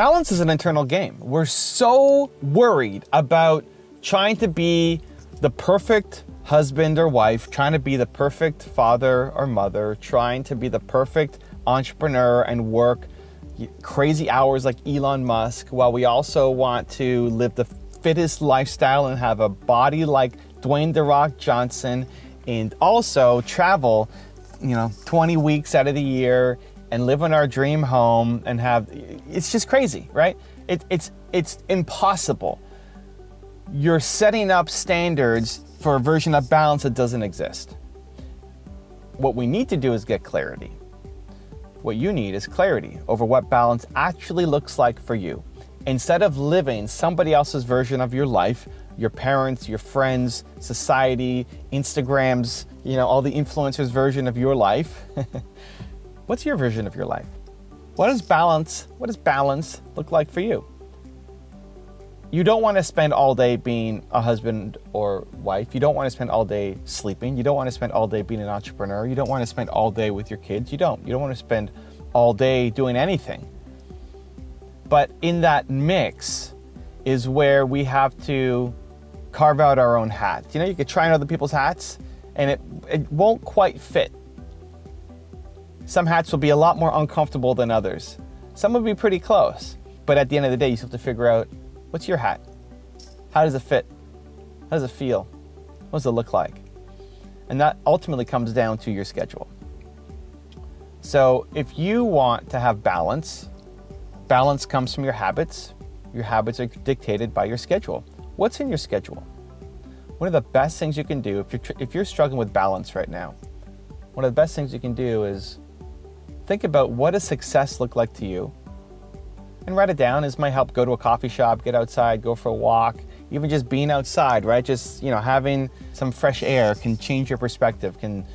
Balance is an internal game. We're so worried about trying to be the perfect husband or wife, trying to be the perfect father or mother, trying to be the perfect entrepreneur and work crazy hours like Elon Musk, while we also want to live the fittest lifestyle and have a body like Dwayne "The Rock" Johnson, and also travel, 20 weeks out of the year and live in our dream home and it's just crazy, right? It's impossible. You're setting up standards for a version of balance that doesn't exist. What we need to do is get clarity. What you need is clarity over what balance actually looks like for you. Instead of living somebody else's version of your life, your parents, your friends, society, Instagram's, all the influencers' version of your life. What's your version of your life? What does balance look like for you? You don't want to spend all day being a husband or wife. You don't want to spend all day sleeping. You don't want to spend all day being an entrepreneur. You don't want to spend all day with your kids. You don't want to spend all day doing anything. But in that mix is where we have to carve out our own hat. You could try on other people's hats and it won't quite fit. Some hats will be a lot more uncomfortable than others. Some will be pretty close. But at the end of the day, you still have to figure out, what's your hat? How does it fit? How does it feel? What does it look like? And that ultimately comes down to your schedule. So if you want to have balance comes from your habits. Your habits are dictated by your schedule. What's in your schedule? One of the best things you can do if you're struggling with balance right now, one of the best things you can do is think about what does success look like to you, and write it down. This might help. Go to a coffee shop, get outside, go for a walk. Even just being outside, right? Just, having some fresh air can change your perspective, can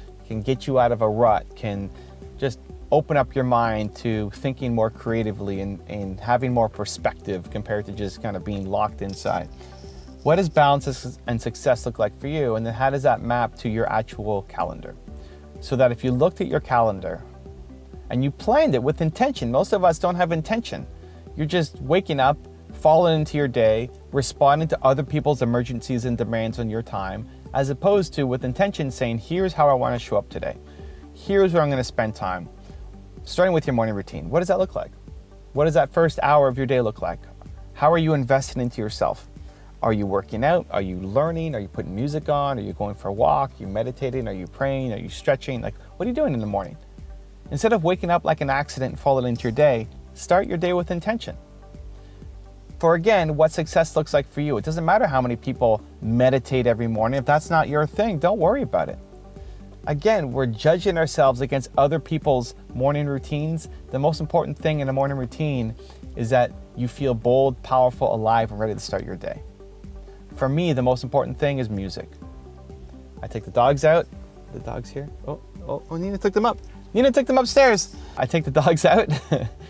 get you out of a rut, can just open up your mind to thinking more creatively and having more perspective compared to just kind of being locked inside. What does balance and success look like for you? And then how does that map to your actual calendar? So that if you looked at your calendar and you planned it with intention, most of us don't have intention. You're just waking up, falling into your day, responding to other people's emergencies and demands on your time, as opposed to with intention saying, here's how I want to show up today. Here's where I'm going to spend time. Starting with your morning routine. What does that look like? What does that first hour of your day look like? How are you investing into yourself? Are you working out? Are you learning? Are you putting music on? Are you going for a walk? Are you meditating? Are you praying? Are you stretching? What are you doing in the morning? Instead of waking up like an accident and falling into your day, start your day with intention. For again, what success looks like for you. It doesn't matter how many people meditate every morning. If that's not your thing, don't worry about it. Again, we're judging ourselves against other people's morning routines. The most important thing in a morning routine is that you feel bold, powerful, alive, and ready to start your day. For me, the most important thing is music. I take the dogs out. The dog's here. Oh, Nina took them up. Nina took them upstairs. I take the dogs out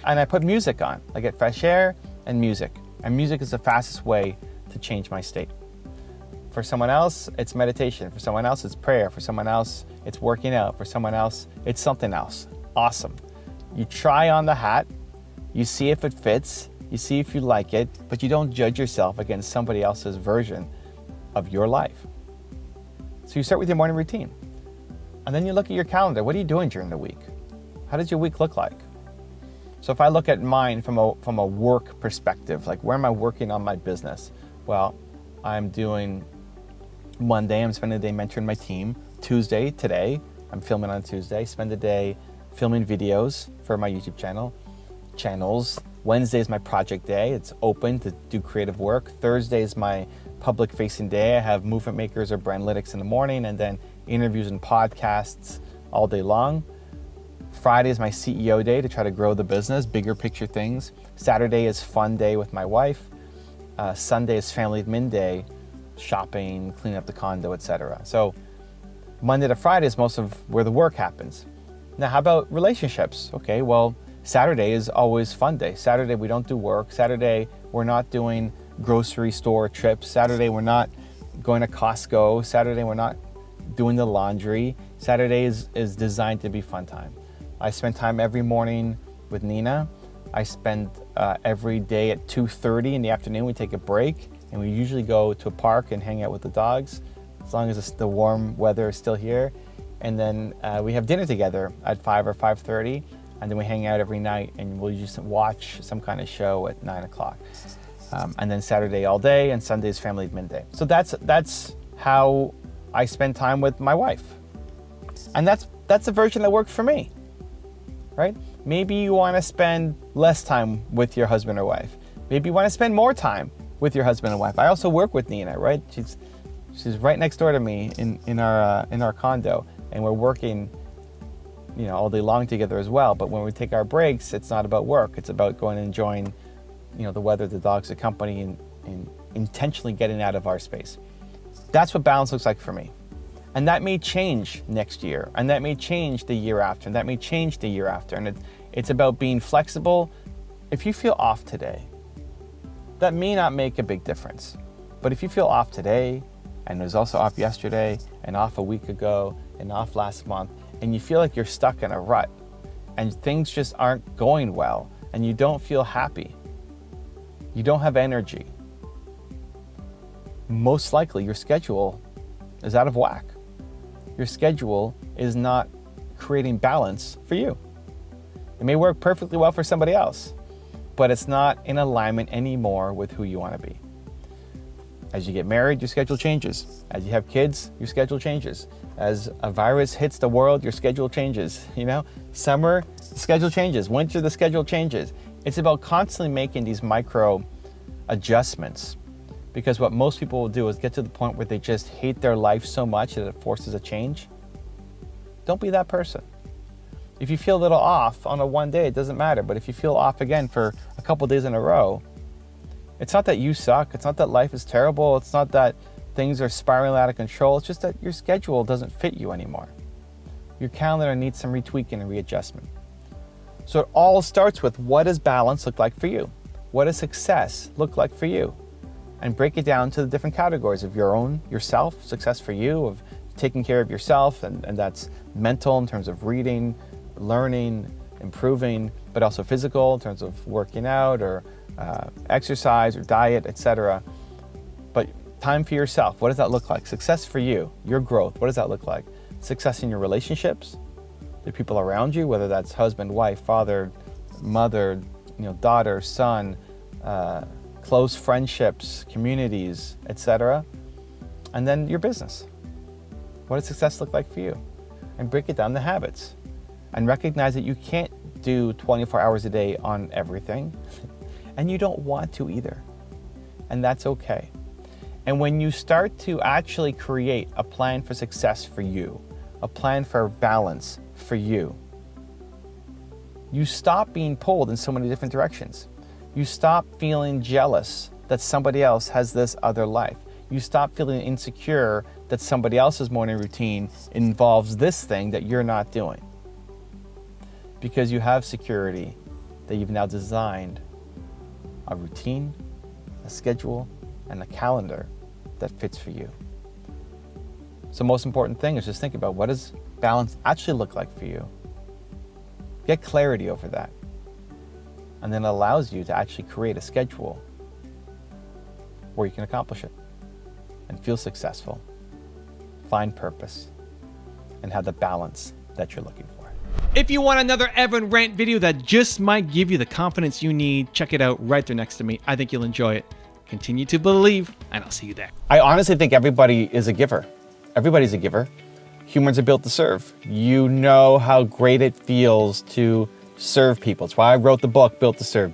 and I put music on. I get fresh air and music. And music is the fastest way to change my state. For someone else, it's meditation. For someone else, it's prayer. For someone else, it's working out. For someone else, it's something else. Awesome. You try on the hat. You see if it fits. You see if you like it. But you don't judge yourself against somebody else's version of your life. So you start with your morning routine. And then you look at your calendar. What are you doing during the week? How does your week look like? So if I look at mine from a work perspective, like where am I working on my business? Well, I'm doing Monday, I'm spending the day mentoring my team. Tuesday, today, I'm filming on Tuesday. Spend the day filming videos for my YouTube channels. Wednesday is my project day. It's open to do creative work. Thursday is my public facing day. I have movement makers or brandlytics in the morning, and then interviews and podcasts all day long. Friday is my CEO day to try to grow the business, bigger picture things. Saturday is fun day with my wife. Sunday is family admin day, shopping, cleaning up the condo, etc. So Monday to Friday is most of where the work happens. Now, how about relationships? Okay, well, Saturday is always fun day. Saturday we don't do work. Saturday we're not doing grocery store trips. Saturday we're not going to Costco. Saturday we're not doing the laundry. Saturday is designed to be fun time. I spend time every morning with Nina. I spend every day at 2:30 in the afternoon. We take a break, and we usually go to a park and hang out with the dogs, as long as the warm weather is still here. And then we have dinner together at 5 or 5:30, and then we hang out every night, and we'll just watch some kind of show at 9 o'clock. And then Saturday all day, and Sunday's family midday. So that's how I spend time with my wife. And that's a version that worked for me, right? Maybe you want to spend less time with your husband or wife. Maybe you want to spend more time with your husband and wife. I also work with Nina, right? She's right next door to me in our condo, and we're working, all day long together as well. But when we take our breaks, it's not about work. It's about going and enjoying, the weather, the dogs, the company, and intentionally getting out of our space. That's what balance looks like for me. And that may change next year, and that may change the year after, and that may change the year after. And it's about being flexible. If you feel off today, that may not make a big difference. But if you feel off today, and it was also off yesterday, and off a week ago, and off last month, and you feel like you're stuck in a rut, and things just aren't going well, and you don't feel happy, you don't have energy, most likely your schedule is out of whack. Your schedule is not creating balance for you. It may work perfectly well for somebody else, but it's not in alignment anymore with who you want to be. As you get married, your schedule changes. As you have kids, your schedule changes. As a virus hits the world, your schedule changes. Summer, the schedule changes. Winter, the schedule changes. It's about constantly making these micro adjustments, because what most people will do is get to the point where they just hate their life so much that it forces a change. Don't be that person. If you feel a little off on one day, it doesn't matter. But if you feel off again for a couple days in a row, it's not that you suck. It's not that life is terrible. It's not that things are spiraling out of control. It's just that your schedule doesn't fit you anymore. Your calendar needs some retweaking and readjustment. So it all starts with, what does balance look like for you? What does success look like for you? And break it down to the different categories of yourself, success for you, of taking care of yourself, and that's mental in terms of reading, learning, improving, but also physical in terms of working out or exercise or diet, etc. But time for yourself, what does that look like? Success for you, your growth, what does that look like? Success in your relationships, the people around you, whether that's husband, wife, father, mother, daughter, son, close friendships, communities, etc. And then your business. What does success look like for you? And break it down to habits. And recognize that you can't do 24 hours a day on everything. And you don't want to either. And that's okay. And when you start to actually create a plan for success for you, a plan for balance for you, you stop being pulled in so many different directions. You stop feeling jealous that somebody else has this other life. You stop feeling insecure that somebody else's morning routine involves this thing that you're not doing. Because you have security that you've now designed a routine, a schedule, and a calendar that fits for you. So most important thing is just think about, what does balance actually look like for you? Get clarity over that. And then it allows you to actually create a schedule where you can accomplish it and feel successful, find purpose, and have the balance that you're looking for. If you want another Evan Rant video that just might give you the confidence you need, check it out right there next to me. I think you'll enjoy it. Continue to believe, and I'll see you there. I honestly think everybody is a giver. Everybody's a giver. Humans are built to serve. You know how great it feels to serve people. It's why I wrote the book, Built to Serve.